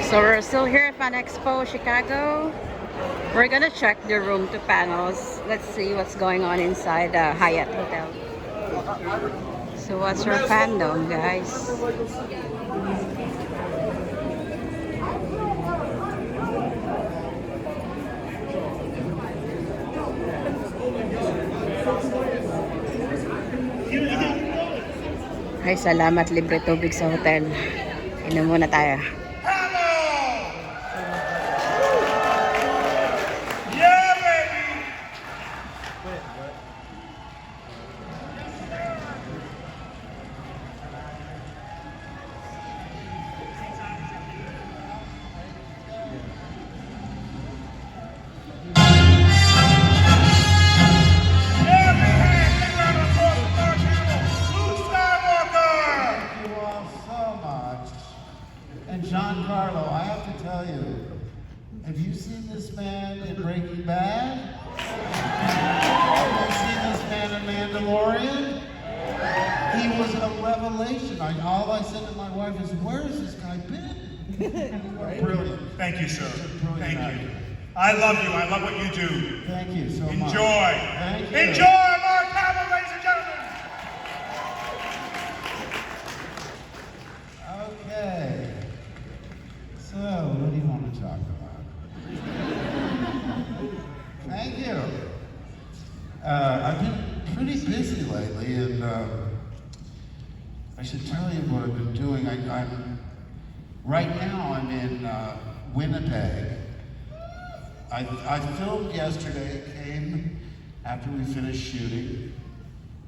So we're still here at FanExpo, Chicago. We're gonna check the room to panels. Let's see what's going on inside the Hyatt Hotel. So what's your fandom, guys? Ay, salamat, libre tubig sa hotel. Inom muna tayo. Giancarlo, I have to tell you, have you seen this man in Breaking Bad? Have you seen this man in Mandalorian? He was a revelation. All I said to my wife is, where has this guy been? Brilliant. Thank you, sir. Thank you. I love you. I love what you do. Thank you so much. Enjoy. Thank you. Enjoy, Mark Hamill, ladies and gentlemen. Okay. So, what do you want to talk about? Thank you. I've been pretty busy lately, and I should tell you what I've been doing. Right now I'm in Winnipeg. I filmed yesterday, came after we finished shooting.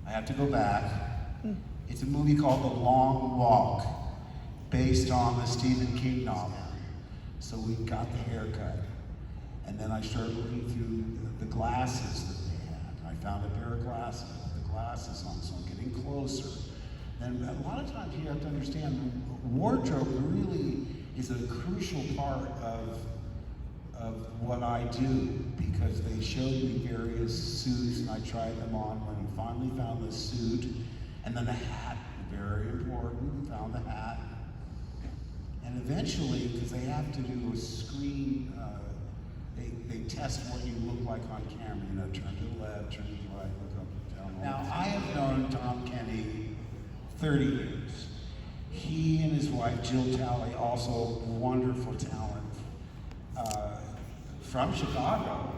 I have to go back. It's a movie called The Long Walk, based on the Stephen King novel. So we got the haircut. And then I started looking through the glasses that they had. I found a pair of glasses with the glasses on, so I'm getting closer. And a lot of times you have to understand, wardrobe really is a crucial part of what I do, because they showed me various suits and I tried them on. When we finally found the suit, and then the hat, very important, found the hat. And eventually, because they have to do a screen, they test what you look like on camera. You know, turn to the left, turn to the right, look up and down. Now, I have known Tom Kenny 30 years. He and his wife, Jill Talley, also wonderful talent, from Chicago.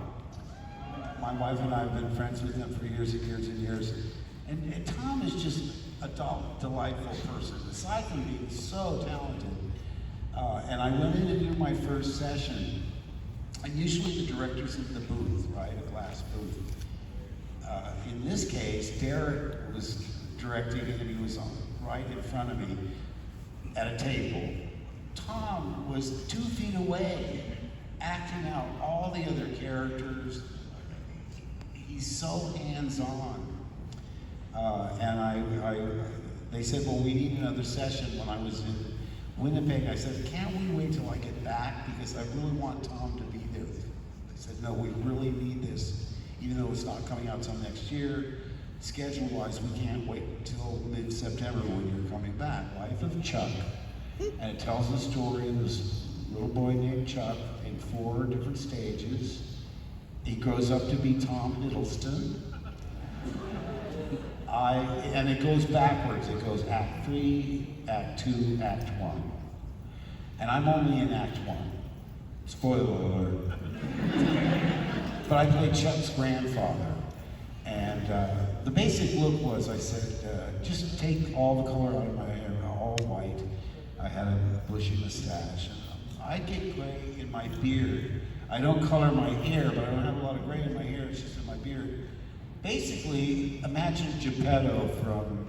My wife and I have been friends with them for years and years and years. And Tom is just a delightful person, aside from being so talented. And I went in to do my first session, and usually the director's in the booth, right, a glass booth. In this case, Derek was directing and he was right in front of me at a table. Tom was 2 feet away, acting out all the other characters. He's so hands-on. They said, well, we need another session. When I was in Winnipeg, I said, can't we wait till I get back? Because I really want Tom to be there. They said, no, we really need this. Even though it's not coming out till next year, schedule-wise, we can't wait till mid-September when you're coming back. Life of Chuck. And it tells the story of this little boy named Chuck in 4 different stages. He grows up to be Tom Hiddleston. And it goes backwards. It goes Act 3, Act 2, Act 1. And I'm only in Act 1. Spoiler alert. But I played Chuck's grandfather. And the basic look was, I said, just take all the color out of my hair, all white. I had a bushy mustache. I get gray in my beard. I don't color my hair, but I don't have a lot of gray in my hair, it's just in my beard. Basically, imagine Geppetto from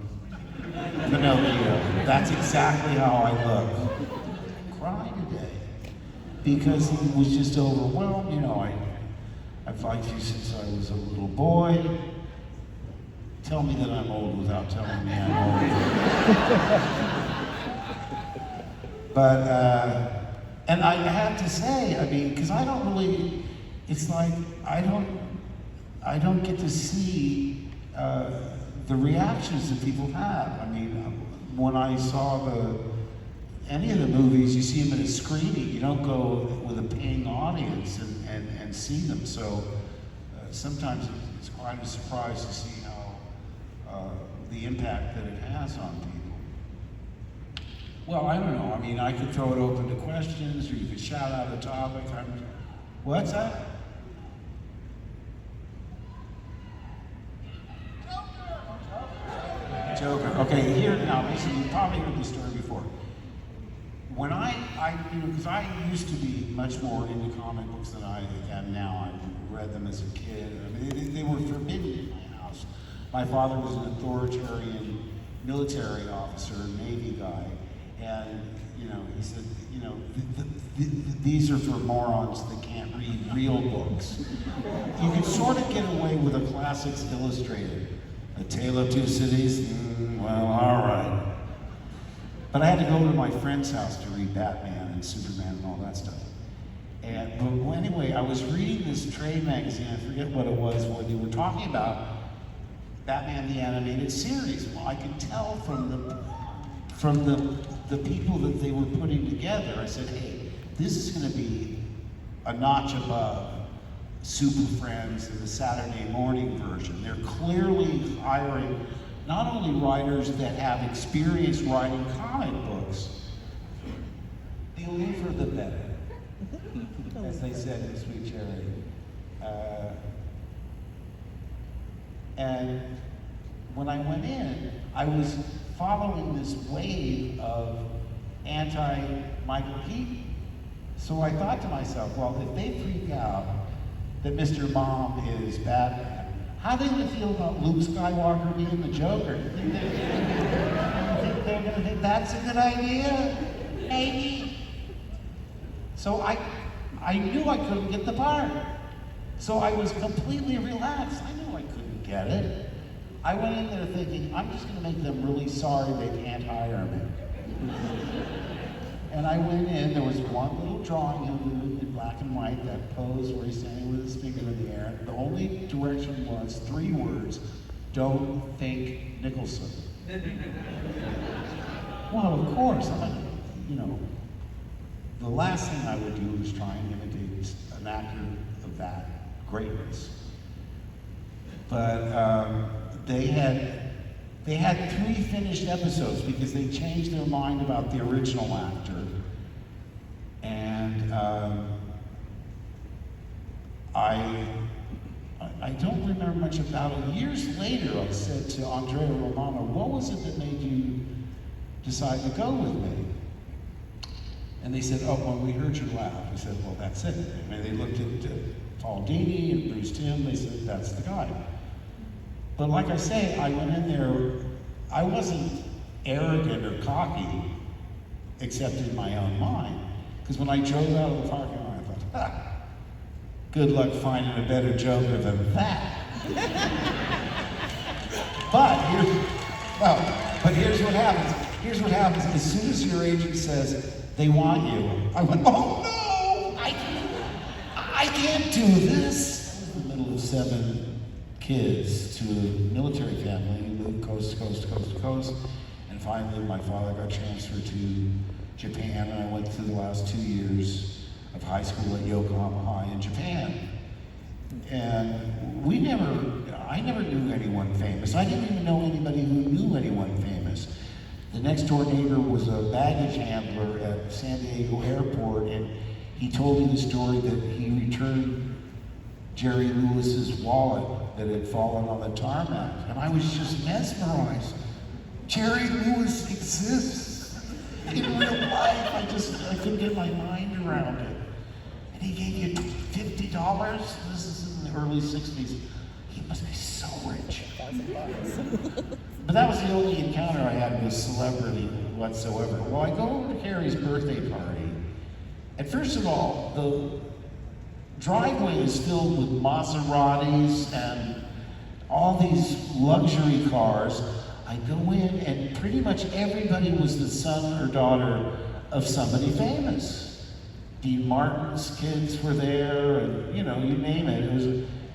Pinocchio. That's exactly how I look. I'm crying today because he was just overwhelmed. You know, I've liked you since I was a little boy. Tell me that I'm old without telling me I'm old. But, and I have to say, I mean, because I don't really, it's like, I don't get to see the reactions that people have. I mean, when I saw any of the movies, you see them in a screening. You don't go with a paying audience and see them. So sometimes it's quite a surprise to see how the impact that it has on people. Well, I don't know. I mean, I could throw it open to questions, or you could shout out a topic. What's that? Joker. Okay, here now. Listen, you've probably heard this story before. When because I used to be much more into comic books than I am now. I read them as a kid. I mean, they were forbidden in my house. My father was an authoritarian military officer, Navy guy, and he said, these are for morons that can't read real books. You can sort of get away with a Classics Illustrated. A Tale of Two Cities? Well, all right. But I had to go to my friend's house to read Batman and Superman and all that stuff. But anyway, I was reading this trade magazine, I forget what it was, when they were talking about Batman the Animated Series. Well, I could tell from the people that they were putting together, I said, hey, this is gonna be a notch above Super Friends and the Saturday morning version. They're clearly hiring not only writers that have experience writing comic books, the older the better, as they said in Sweet Charity. And when I went in, I was following this wave of anti-Michael Keaton. So I thought to myself, well, if they freak out that Mr. Mom is Batman, how do they feel about Luke Skywalker being the Joker? They're gonna think that's a good idea? Maybe. So I knew I couldn't get the part. So I was completely relaxed. I knew I couldn't get it. I went in there thinking, I'm just gonna make them really sorry they can't hire me. And I went in, there was one little drawing of him in black and white, that pose where he's standing with his finger in the air. The only direction was 3 words, don't think Nicholson. Well, of course, the last thing I would do is try and imitate an actor of that greatness. But they had 3 finished episodes because they changed their mind about the original actor. And I don't remember much about it. Years later, I said to Andrea Romano, what was it that made you decide to go with me? And they said, oh, well, we heard your laugh. I said, well, that's it. And they looked at Paul Dini and Bruce Timm, they said, that's the guy. But like I say, I went in there, I wasn't arrogant or cocky, except in my own mind. Because when I drove out of the parking lot, I thought, ha, good luck finding a better Joker than that. But here's what happens. Here's what happens. As soon as your agent says, they want you, I went, oh no, I can't do this. I was in the middle of 7 kids to a military family who lived coast to coast to coast to coast. And finally, my father got transferred to Japan, and I went through the last 2 years of high school at Yokohama High in Japan. And I never knew anyone famous. I didn't even know anybody who knew anyone famous. The next door neighbor was a baggage handler at San Diego Airport, and he told me the story that he returned Jerry Lewis's wallet that had fallen on the tarmac. And I was just mesmerized. Jerry Lewis exists in real life. I couldn't get my mind around it. And he gave you $50? This is in the early 60s. He must be so rich. But that was the only encounter I had with celebrity whatsoever. Well, I go over to Carrie's birthday party, and first of all, the driveway is filled with Maseratis and all these luxury cars. I go in, and pretty much everybody was the son or daughter of somebody famous. Dean Martin's kids were there, and you name it. It was,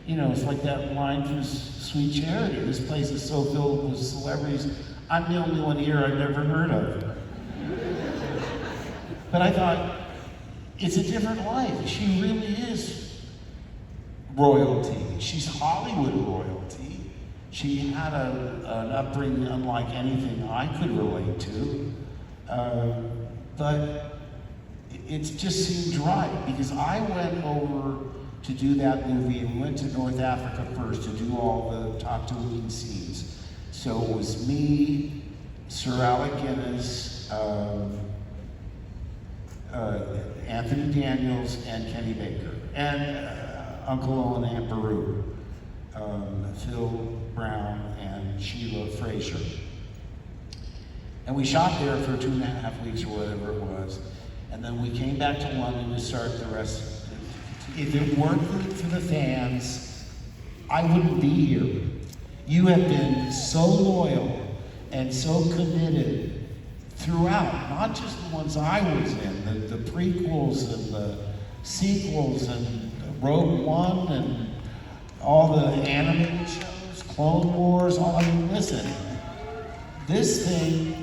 it's like that line from Sweet Charity. This place is so filled with celebrities. I'm the only one here I've never heard of. But I thought, it's a different life. She really is royalty. She's Hollywood royalty. She had an upbringing unlike anything I could relate to. But it just seemed right, because I went over to do that movie and went to North Africa first to do all the Tatooine scenes. So it was me, Sir Alec Guinness, Anthony Daniels, and Kenny Baker, and Uncle Owen and Aunt Beru, Phil Brown and Sheila Fraser. And we shot there for 2.5 weeks or whatever it was. And then we came back to London to start the rest. If it weren't for the fans, I wouldn't be here. You have been so loyal and so committed throughout, not just the ones I was in, the prequels and the sequels and Rogue One and all the animated shows, Clone Wars, all, I mean, listen, this thing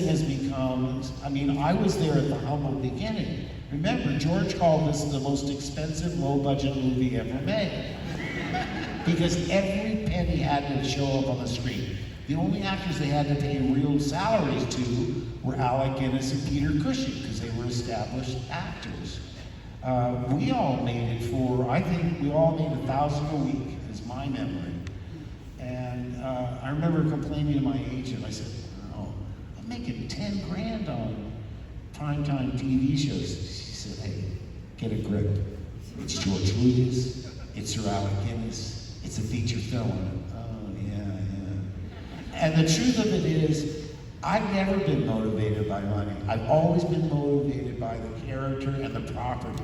has become, I mean, I was there at the humble beginning. Remember, George called this the most expensive, low-budget movie ever made. Because every penny had to show up on the screen. The only actors they had to pay real salaries to were Alec Guinness and Peter Cushing, because they were established actors. We all made it for, I think we all made $1,000 a week, is my memory. And I remember complaining to my agent, I said, I'm making 10 grand on primetime TV shows. She said, hey, get a grip. It's George Lucas, it's Sir Alec Guinness, it's a feature film. Oh, yeah. And the truth of it is, I've never been motivated by money. I've always been motivated by the character and the property.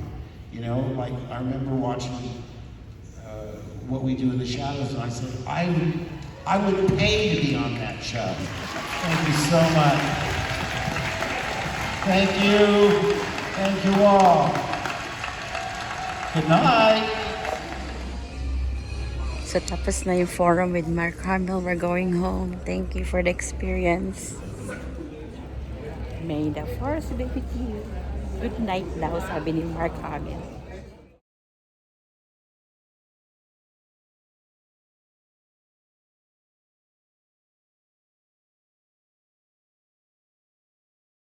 You know, like I remember watching What We Do in the Shadows, and I said, I would pay to be on that show. Thank you so much. Thank you. Thank you all. Good night. So tapos na yung forum with Mark Hamill. We're going home. Thank you for the experience. May the force be with you. Good night daw, sabi ni Mark Hamill.